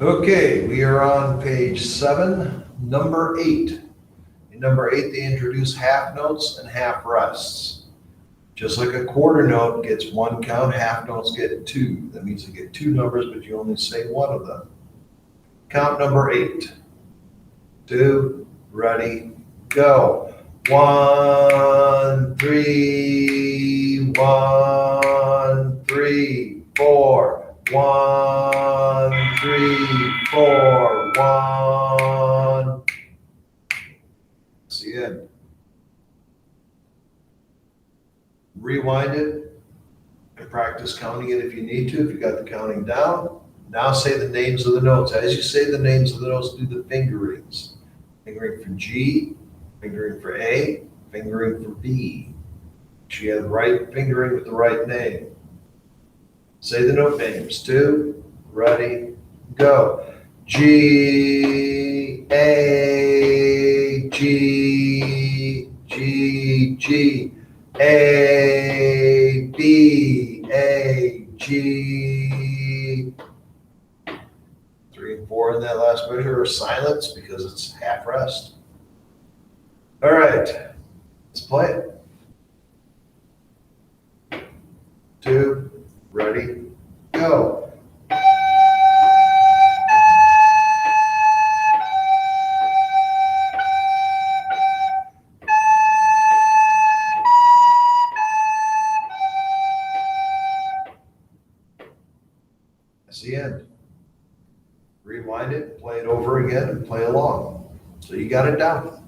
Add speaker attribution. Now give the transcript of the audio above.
Speaker 1: Okay, we are on page 7, number 8. In number 8, they introduce half notes and half rests. Just like a quarter note gets 1 count, half notes get 2. That means they get 2 numbers, but you only say one of them. Count number 8. 2, ready, go. 1, 3, 1, 3, 4. 1, 3, 4, 1. That's the end. Rewind it and practice counting it if you need to, if you got the counting down. Now say the names of the notes. As you say the names of the notes, do the fingerings. Fingering for G, fingering for A, fingering for B. She had the right fingering with the right name. Say the note names. 2, ready, go. G, A, G, G, G, A, B, A, G. 3 and 4 in that last measure are silence because it's half rest. All right, let's play it. 2, ready, go. That's the end. Rewind it, play it over again, and play along. So you got it down.